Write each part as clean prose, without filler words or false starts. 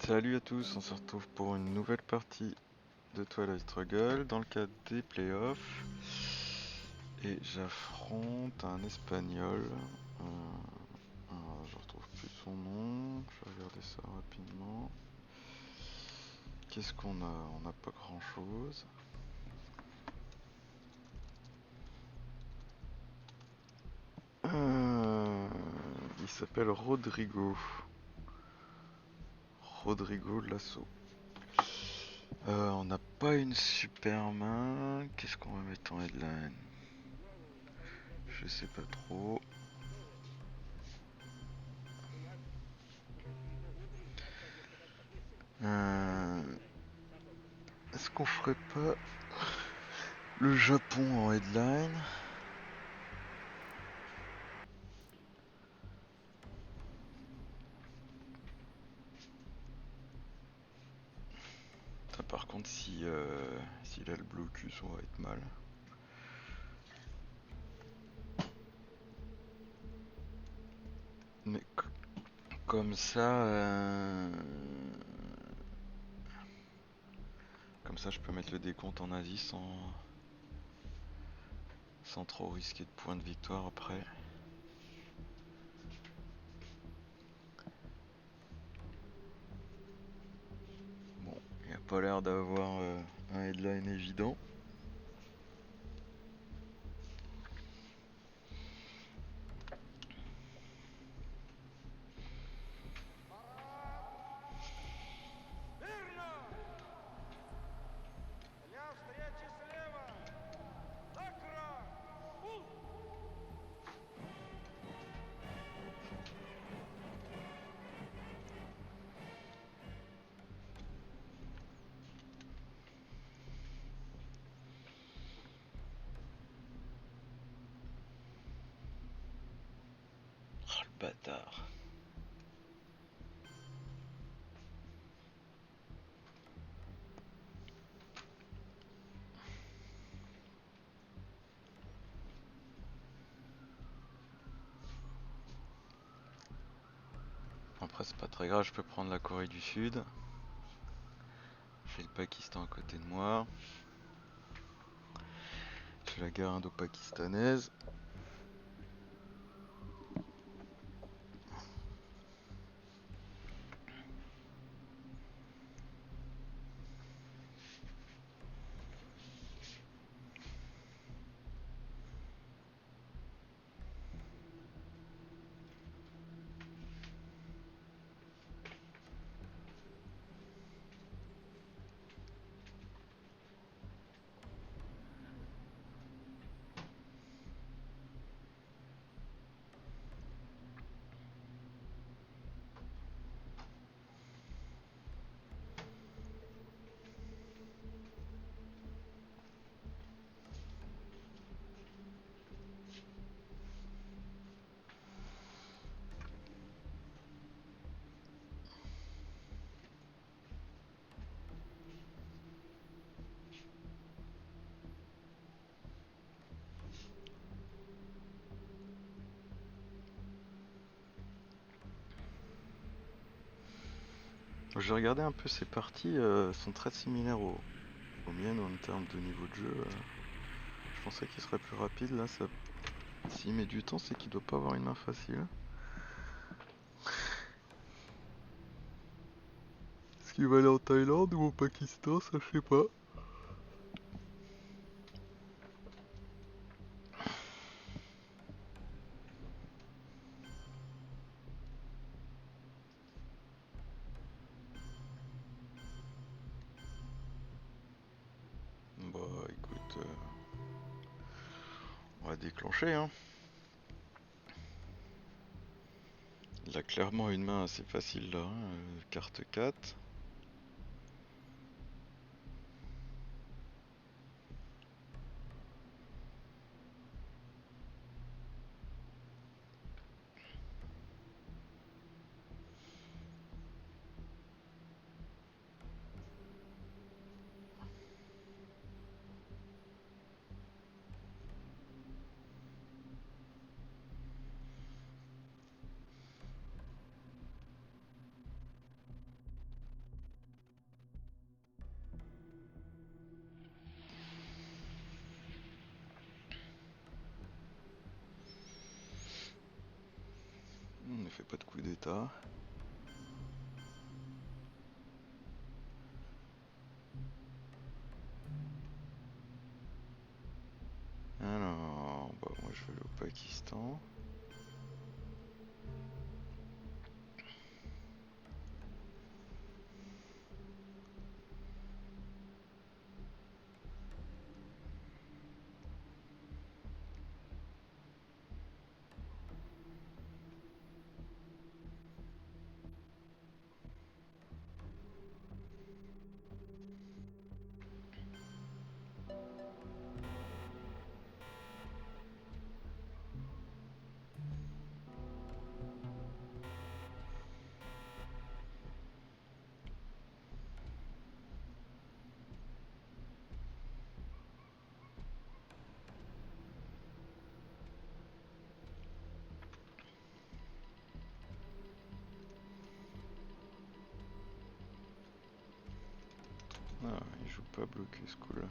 Salut à tous, on se retrouve pour une nouvelle partie de Twilight Struggle dans le cadre des playoffs. Et j'affronte un espagnol. Je retrouve plus son nom, je vais regarder ça rapidement. Qu'est-ce qu'on a? On n'a pas grand chose. Il s'appelle Rodrigo. Rodrigo Lasso. On n'a pas une super main. Qu'est-ce qu'on va mettre en headline? Je sais pas trop. Est-ce qu'on ferait pas le Japon en headline? Ça, par contre, s'il a le blocus, on va être mal. Mais comme ça, je peux mettre le décompte en Asie sans trop risquer de points de victoire après. Bon, il n'y a pas l'air d'avoir un headline évident. Oh le bâtard. Après c'est pas très grave, je peux prendre la Corée du Sud. J'ai le Pakistan à côté de moi. J'ai la guerre indo-pakistanaise. J'ai regardé un peu ces parties, sont très similaires aux miennes en termes de niveau de jeu. Je pensais qu'il serait plus rapide, là s'il met du temps c'est qu'il doit pas avoir une main facile. Est-ce qu'il va aller en Thaïlande ou au Pakistan, ça je sais pas. Bah écoute, on va déclencher hein. Il a clairement une main assez facile là, hein, carte 4. d'état. Alors, bah moi je vais aller au Pakistan. Ah, il joue pas bloqué ce coup-là.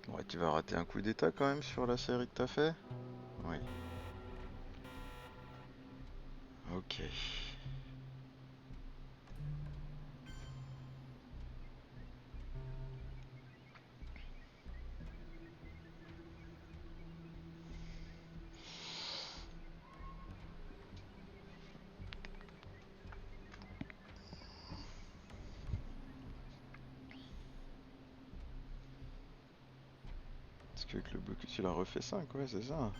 Ouais, tu vas rater un coup d'état quand même sur la série que t'as fait? Oui. Ok. Parce qu'avec le blocus, il a refait 5, ouais, c'est ça.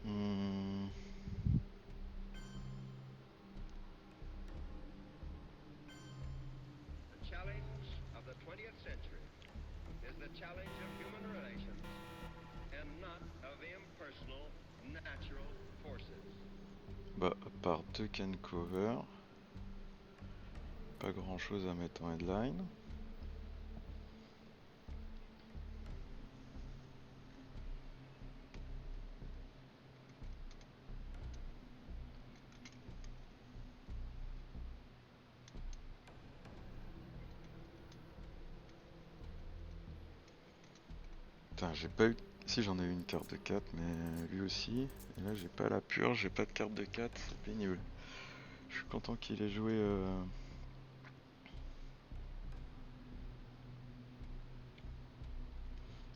Hmm. The challenge of the 20th century is the challenge of human relations and not of impersonal natural forces. Bah, à part 2 can cover, pas grand chose à mettre en headline. Putain, j'ai pas eu. Si, j'en ai eu une carte de 4, mais lui aussi. Et là, j'ai pas la purge, j'ai pas de carte de 4, c'est pénible. Je suis content qu'il ait joué.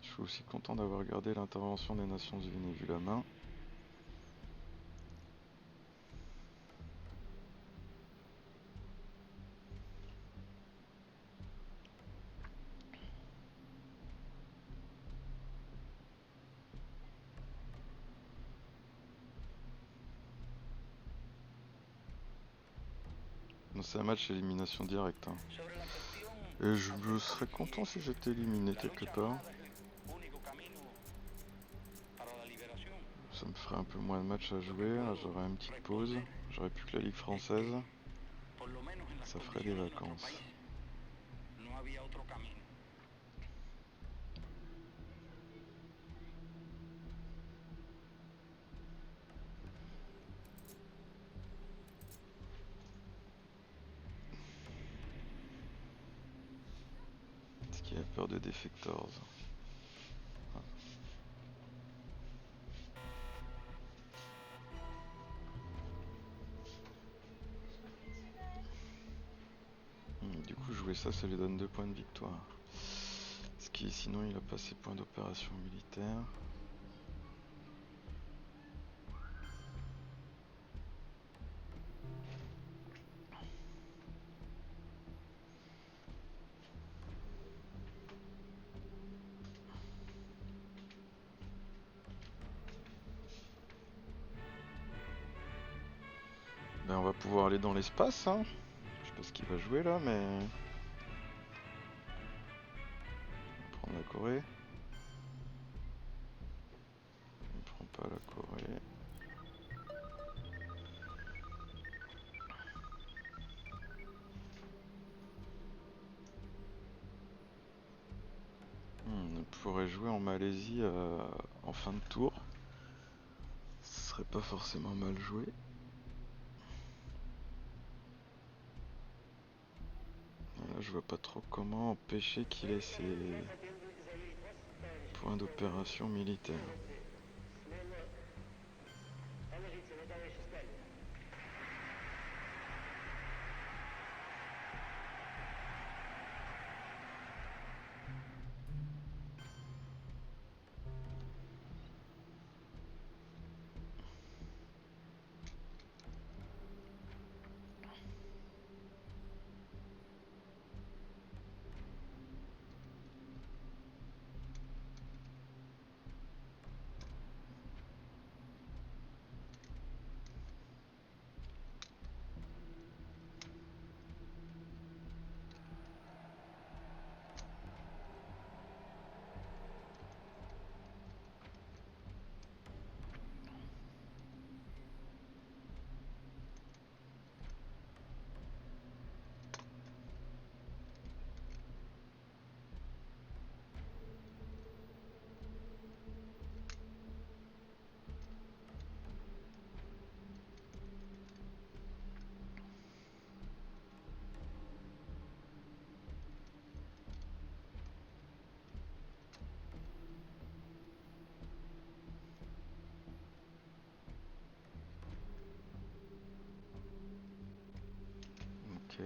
Je suis aussi content d'avoir gardé l'intervention des Nations Unies vu la main. Non, c'est un match élimination directe. Hein. Et je serais content si j'étais éliminé quelque part. Ça me ferait un peu moins de matchs à jouer. Là, j'aurais une petite pause. J'aurais plus que la Ligue française. Ça ferait des vacances. Est-ce qu'il a peur de Defectors? Du coup, jouer ça, ça lui donne 2 points de victoire. Ce qui, sinon, il a pas ses points d'opération militaire. Ben, on va pouvoir aller dans l'espace, hein. Je sais pas ce qu'il va jouer là, mais... On va prendre la Corée. On prend pas la Corée. On pourrait jouer en Malaisie en fin de tour. Ce serait pas forcément mal joué. Là, je vois pas trop comment empêcher qu'il ait ses points d'opération militaire. Ok.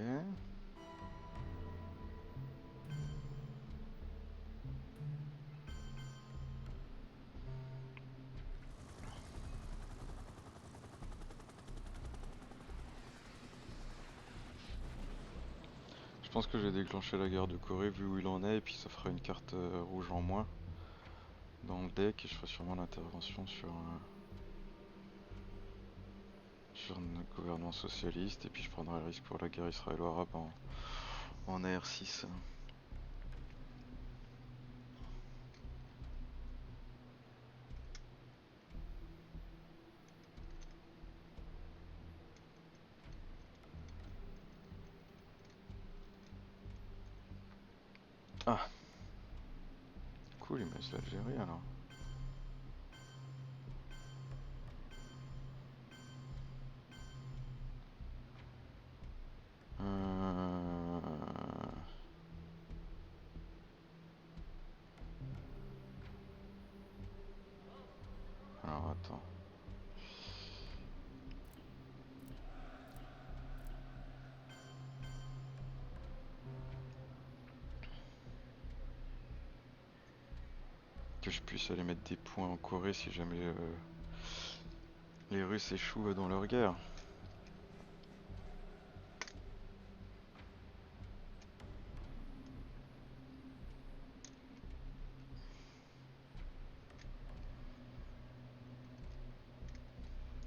Je pense que je vais déclencher la guerre de Corée vu où il en est et puis ça fera une carte rouge en moins dans le deck et je ferai sûrement l'intervention sur notre gouvernement socialiste et puis je prendrai le risque pour la guerre israélo-arabe en AR6. Ah, cool, il me laisse l'Algérie alors. Euh... Alors attends. Que je puisse aller mettre des points en Corée si jamais les Russes échouent dans leur guerre.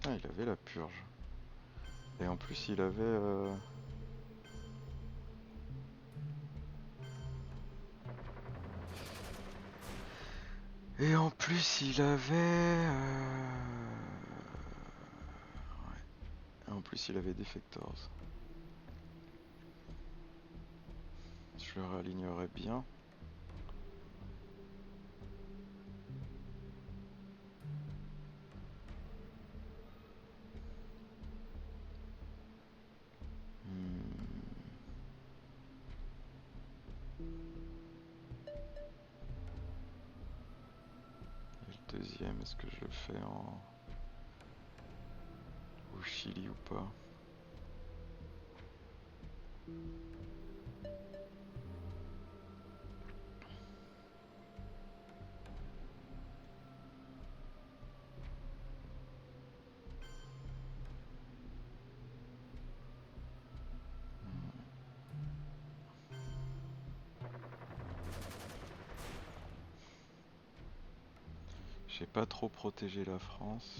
Ah, il avait la purge. Et en plus il avait... Et en plus il avait... Ouais. En plus il avait Defectors. Je le réalignerai bien. Et le deuxième, est-ce que je le fais au Chili ou pas? J'ai pas trop protégé la France.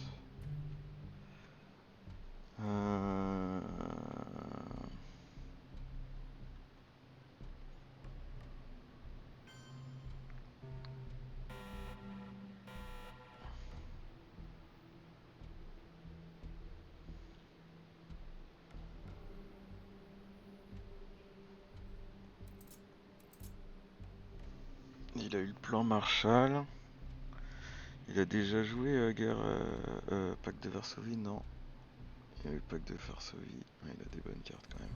il a eu le plan Marshall. Il a déjà joué Pacte de Varsovie, non. Il a eu le Pacte de Varsovie. Ouais, il a des bonnes cartes quand même.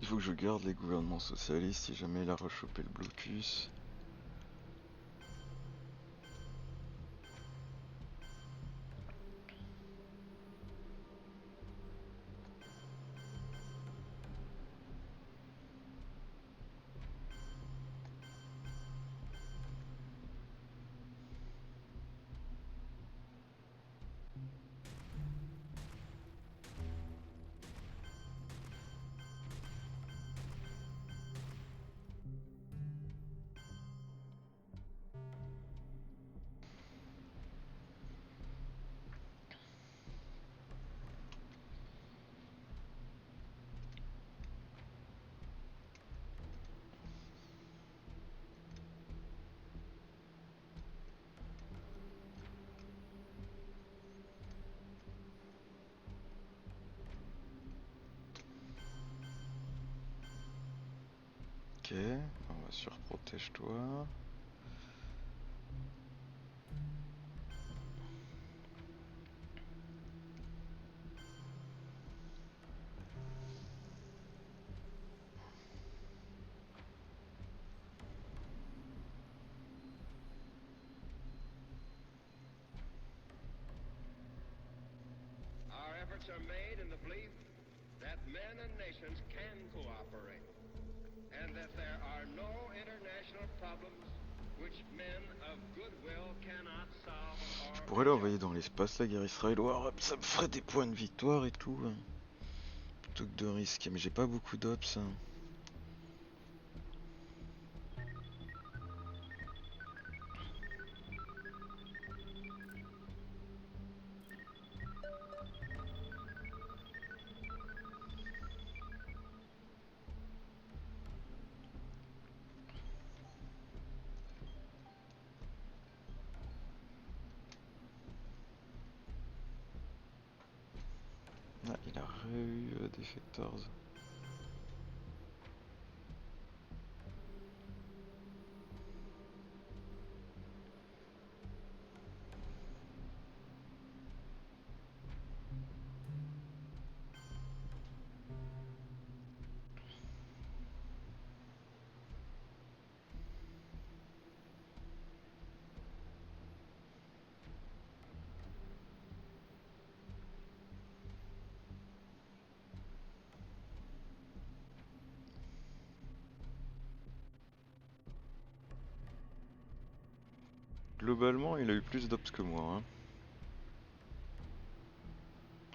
Il faut que je garde les gouvernements socialistes si jamais il a rechopé le blocus. Ok, on va surprotège-toi. Our efforts are made in the belief that men and nations can cooperate, and that there are no international problems which men of goodwill cannot solve Je or pourrais l'envoyer dans l'espace la guerre israélo-arabe, ça me ferait des points de victoire et tout. Plutôt que de risquer, mais j'ai pas beaucoup d'ops. Ah, il a eu Defectors. Globalement, il a eu plus d'ops que moi. Hein.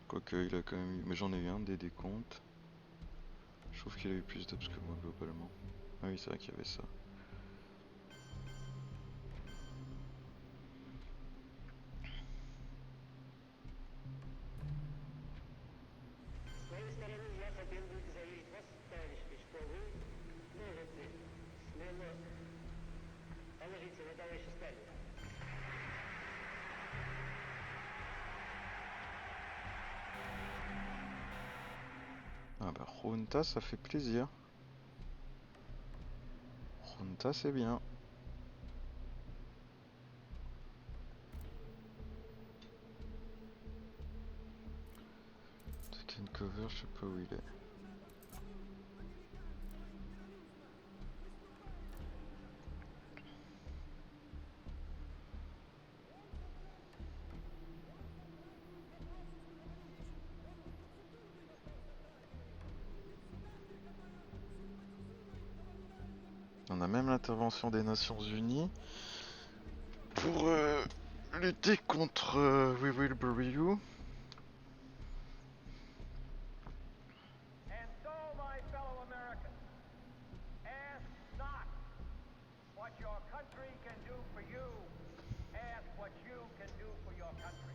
Quoique, il a quand même eu. Mais j'en ai eu un des décomptes. Je trouve qu'il a eu plus d'ops que moi, globalement. Ah oui, c'est vrai qu'il y avait ça. Ah bah, Junta, ça fait plaisir. Junta, c'est bien. Taken cover, je sais pas où il est. On a même l'intervention des Nations Unies pour lutter contre We Will Bury You. And so, my fellow Americans, ask not what your country can do for you. Ask what you can do for your country.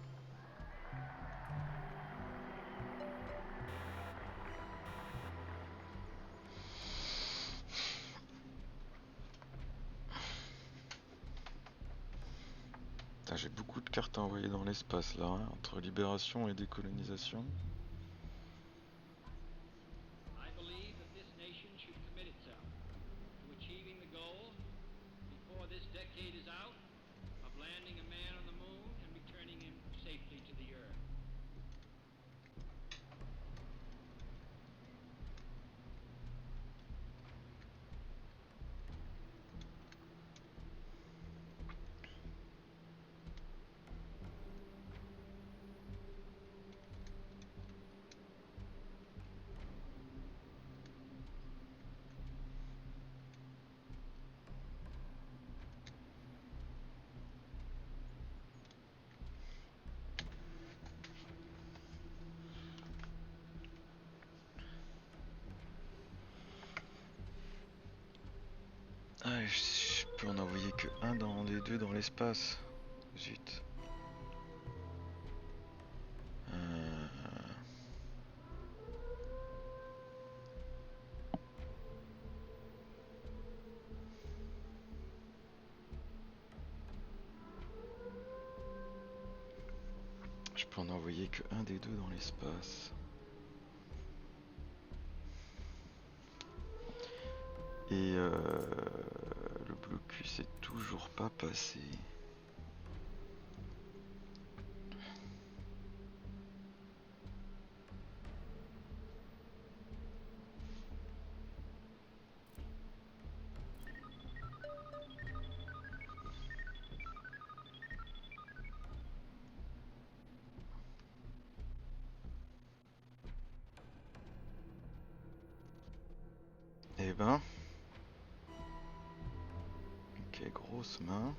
Putain, j'ai beaucoup de cartes à envoyer dans l'espace là, hein, entre libération et décolonisation. I believe that this nation should commit itself to achieving the goal, before this decade is out, of landing a man on the moon and returning him safely to the Earth. Ah, je peux en envoyer que un dans les deux dans l'espace. Zut. Je peux en envoyer que un des deux dans l'espace. Et le blocus est toujours pas passé. Eh ben. Ok, grosse main.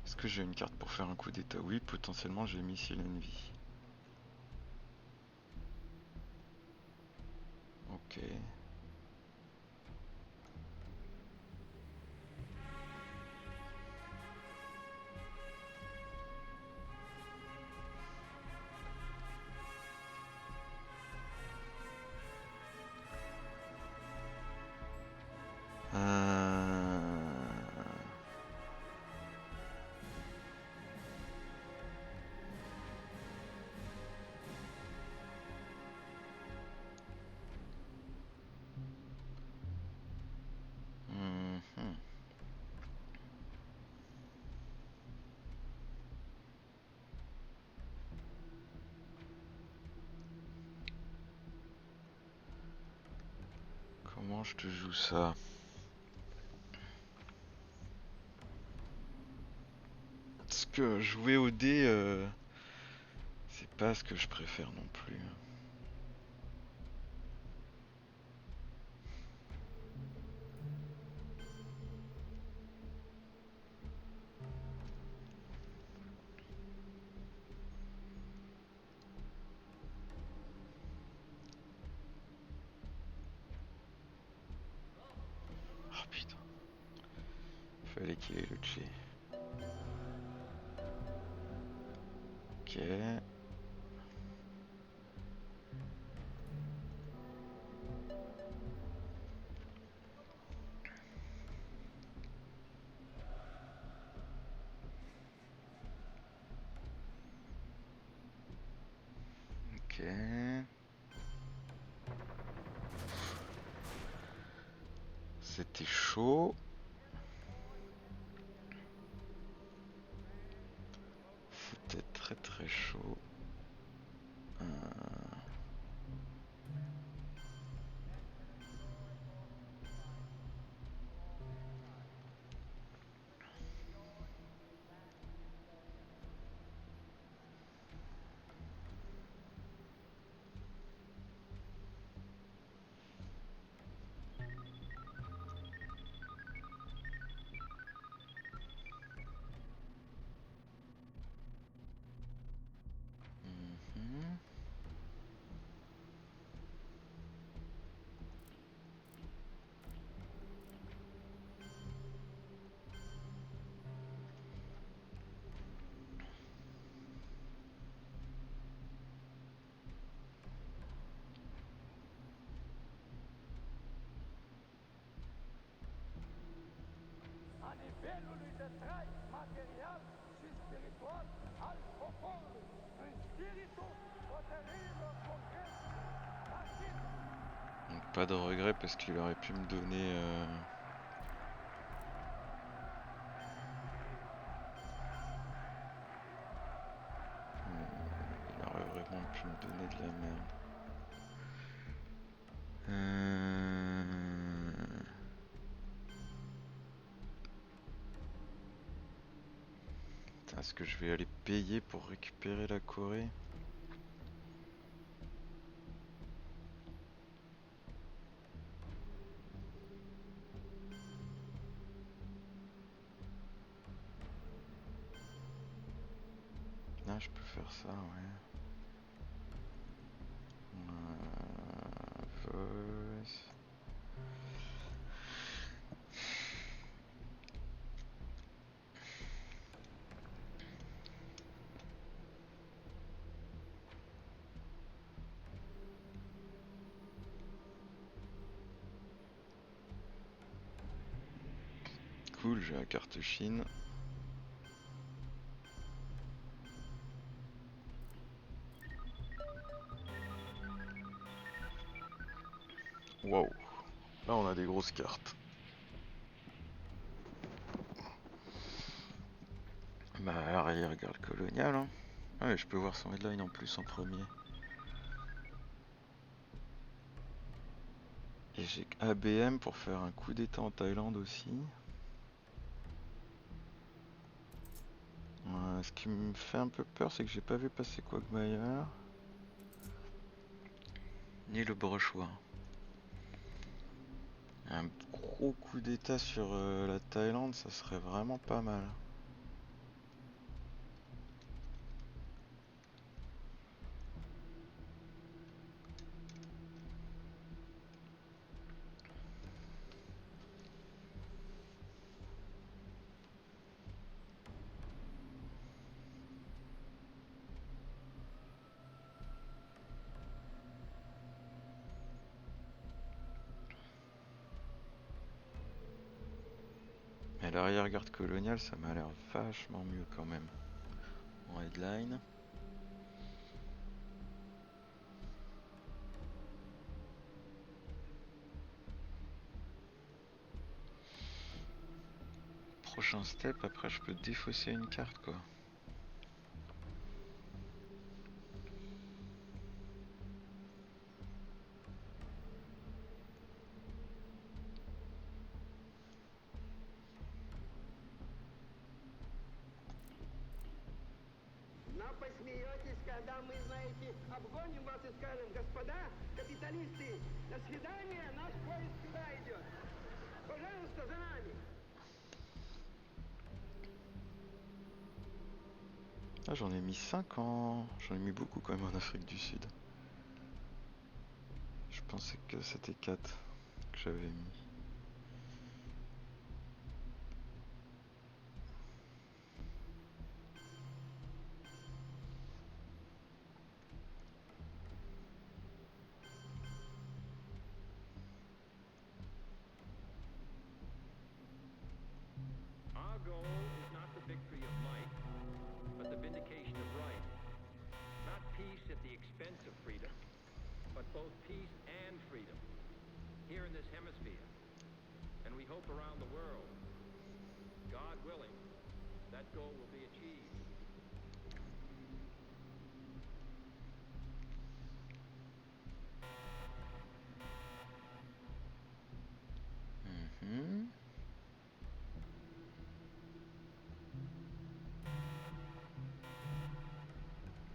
Est-ce que j'ai une carte pour faire un coup d'état? Oui, potentiellement j'ai missile envie. Ok. Mhm. Comment je te joue ça? Parce que jouer au dé, c'est pas ce que je préfère non plus. Oh putain. Fallait qu'il ait le Tché. Ok. Ok. C'était chaud. C'était très très chaud. Donc pas de regret parce qu'il aurait pu me donner... Il aurait vraiment pu me donner de la merde. Putain, est-ce que je vais aller payer pour récupérer la Corée? Ah, je peux faire ça, ouais. Voice. Cool, j'ai la carte Chine. Wow, là on a des grosses cartes. Bah arrière-garde coloniale, hein. Ah ouais, je peux voir son headline en plus en premier. Et j'ai ABM pour faire un coup d'état en Thaïlande aussi. Ce qui me fait un peu peur, c'est que j'ai pas vu passer Quagmire. Ni le brochoir. Un gros coup d'état sur la Thaïlande, ça serait vraiment pas mal. Mais l'arrière-garde coloniale, ça m'a l'air vachement mieux quand même. En headline. Prochain step, après je peux défausser une carte quoi. Но посмеетесь, когда мы, знаете, обгоним вас и скажем: господа капиталисты, до свидания, наш поезд сюда идет. Пожалуйста, за нами. Ah, j'en ai mis 5 en... J'en ai mis beaucoup quand même en Afrique du Sud. Je pensais que c'était 4 que j'avais mis. Our goal is not the victory of might, but the vindication of right. Not peace at the expense of freedom, but both peace and freedom. Here in this hemisphere, and we hope around the world. God willing, that goal will be achieved.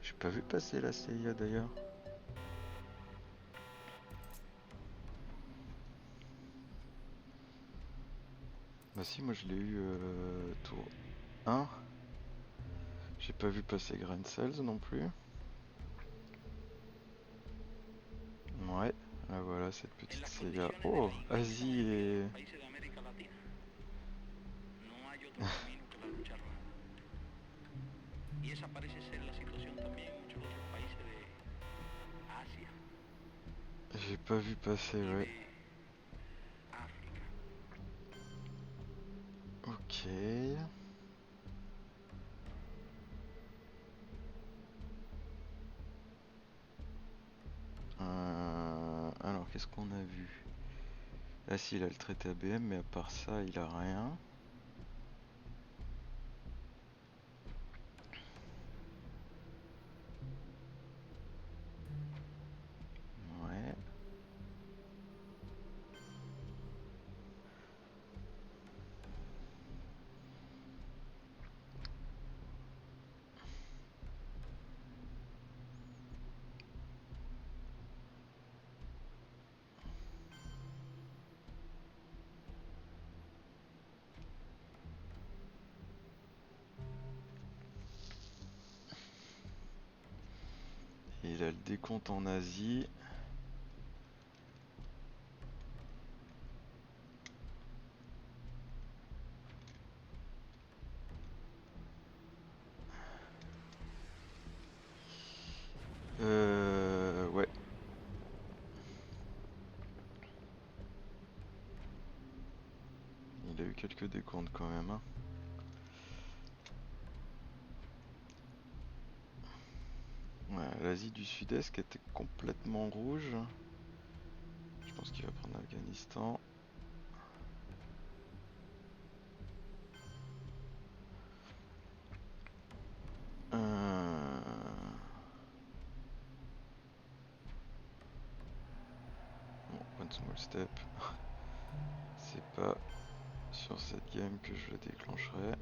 J'ai pas vu passer la CIA d'ailleurs. Bah si, moi je l'ai eu tour 1. J'ai pas vu passer Grain Cells non plus. Ouais, là voilà cette petite CIA. Oh, Asie et... Y esa parece ser la situación también en muchos otros países de Asia, J'ai pas vu passer, y ouais. de África. Ok. Qu'est-ce qu'on a vu? Ah si, il a le traité ABM, mais à part ça, il a rien. Ouais. Et il a le décompte en Asie. Ouais. Il a eu quelques décomptes quand même, hein. Ouais, l'Asie du Sud-Est qui était complètement rouge. Je pense qu'il va prendre l'Afghanistan. Bon, one small step. C'est pas sur cette game que je le déclencherai.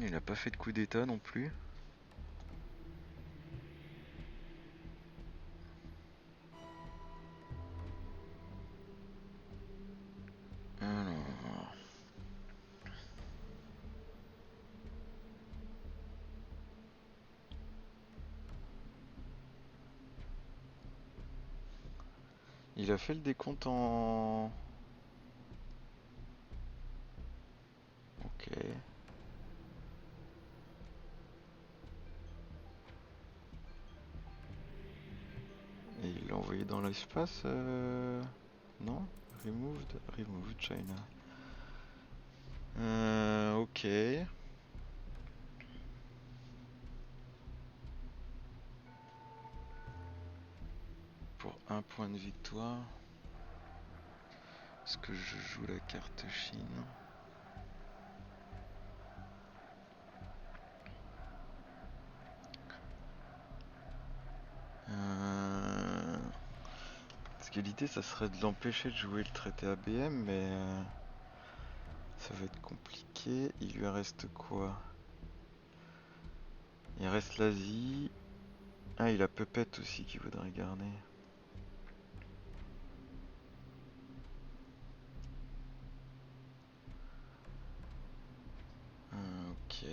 Il a pas fait de coup d'état non plus. Alors... Il a fait le décompte en... Ok. Et il l'a envoyé dans l'espace Non? Removed China. Ok. Pour un point de victoire. Est-ce que je joue la carte Chine? Parce que l'idée, ça serait de l'empêcher de jouer le traité ABM, mais ça va être compliqué. Il lui reste quoi? Il reste l'Asie. Ah, il a Puppet aussi qu'il voudrait garder. Ok.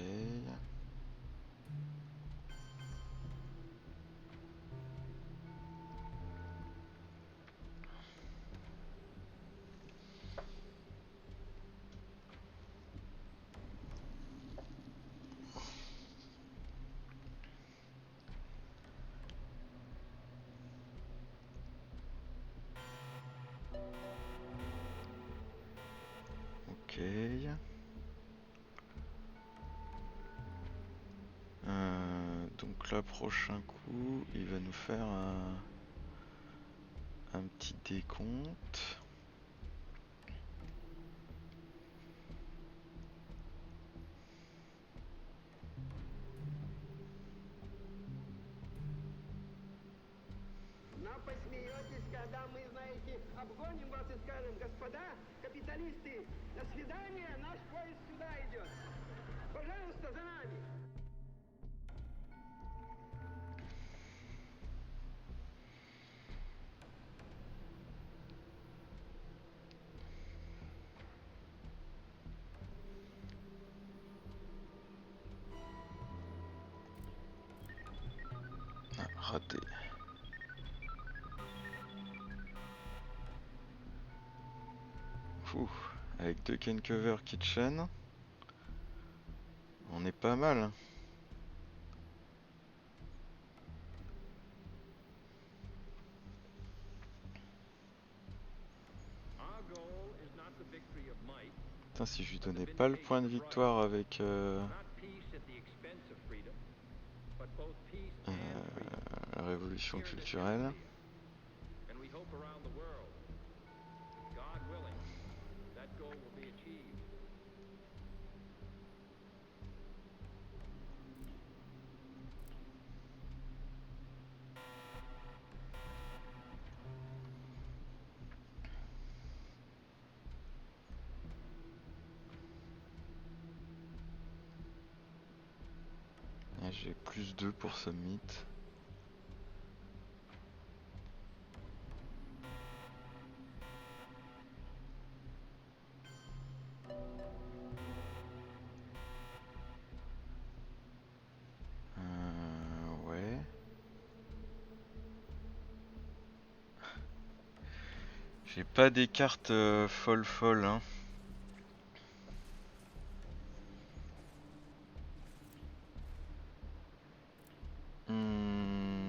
Ok. Donc là, prochain coup, il va nous faire un petit décompte. Но посмеетесь, когда мы, знаете, обгоним вас и скажем: господа капиталисты, до свидания, наш поезд сюда идет. Пожалуйста, за нами. Ah, raté. Ouh, avec deux Kencover Kitchen, on est pas mal. Our goal is not the victory of might, Putain, si je lui donnais pas le point de victoire avec la révolution culturelle. And we hope around the world, God willing, that goal will be achieved. Et j'ai plus 2 pour Summit. Ouais. J'ai pas des cartes folles hein.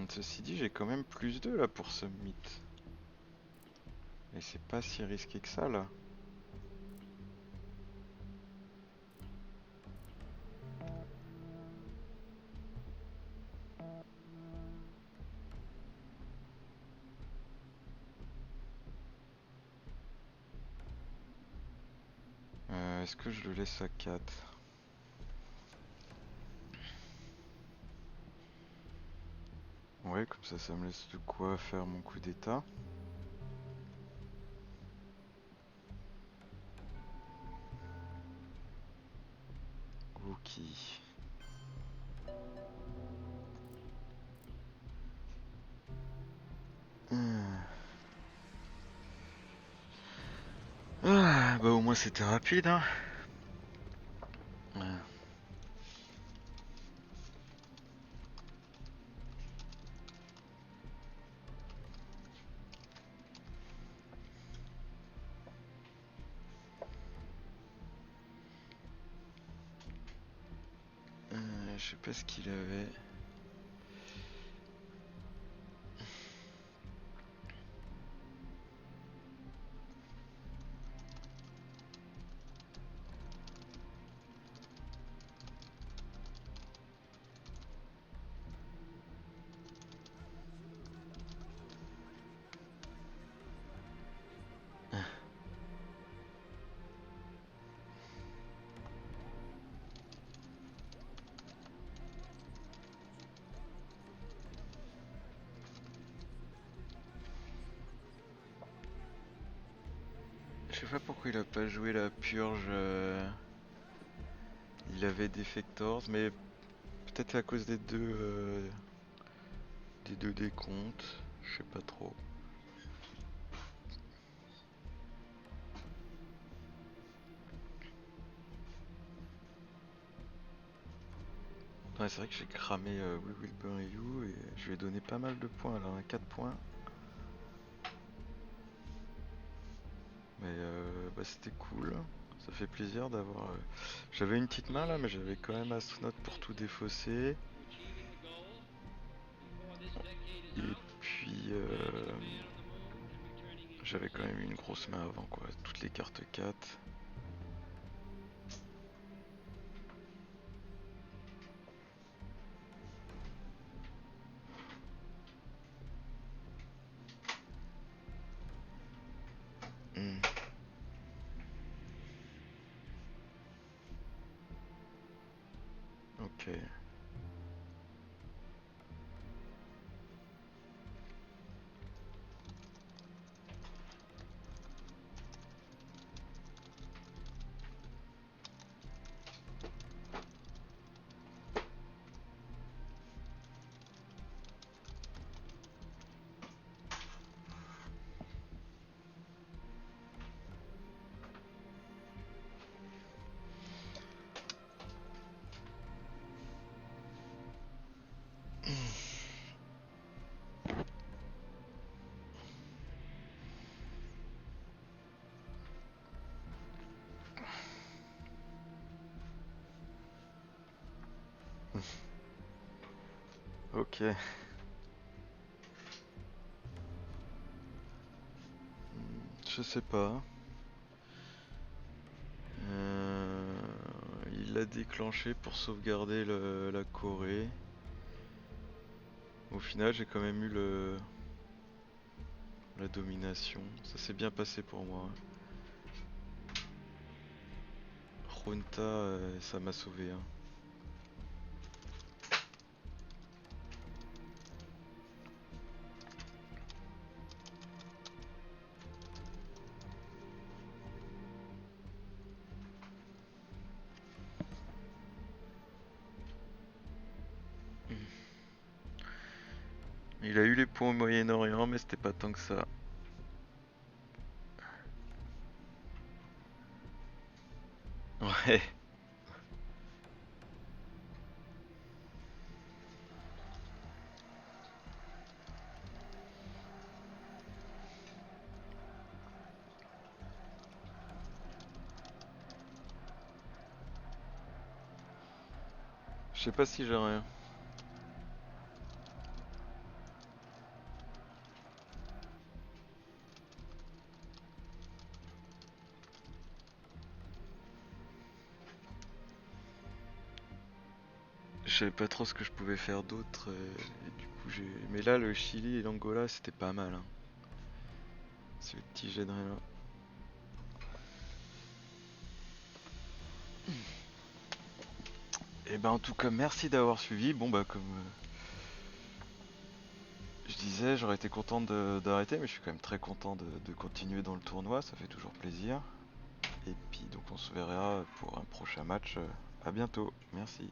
Ceci dit, j'ai quand même plus 2 là pour Summit. Et c'est pas si risqué que ça là. Est-ce que je le laisse à 4? Ouais, comme ça me laisse de quoi faire mon coup d'état. Ok. Ah, bah au moins c'était rapide hein. Je sais pas ce qu'il avait. Je sais pas pourquoi il a pas joué la purge. Il avait Defectors, mais peut-être à cause des deux décomptes. Je sais pas trop. Ouais, c'est vrai que j'ai cramé We Will Bury You et je lui ai donné pas mal de points là, hein, 4 points. Mais bah, c'était cool. Ça fait plaisir d'avoir. J'avais une petite main là, mais j'avais quand même Astronaut pour tout défausser. Et puis j'avais quand même une grosse main avant quoi, toutes les cartes 4. Ok. Ok. Je sais pas. l'a déclenché pour sauvegarder la Corée. Au final, j'ai quand même eu la domination. Ça s'est bien passé pour moi. Junta, ça m'a sauvé. Hein. Il a eu les points au Moyen-Orient, mais c'était pas tant que ça. Ouais. Je sais pas si j'ai rien. Je savais pas trop ce que je pouvais faire d'autre. Et du coup, j'ai. Mais là, le Chili et l'Angola, c'était pas mal. Hein. Ce petit jet de rien. Et ben en tout cas merci d'avoir suivi. Bon bah comme je disais, j'aurais été content d'arrêter, mais je suis quand même très content de continuer dans le tournoi, ça fait toujours plaisir. Et puis donc on se verra pour un prochain match. À bientôt, merci.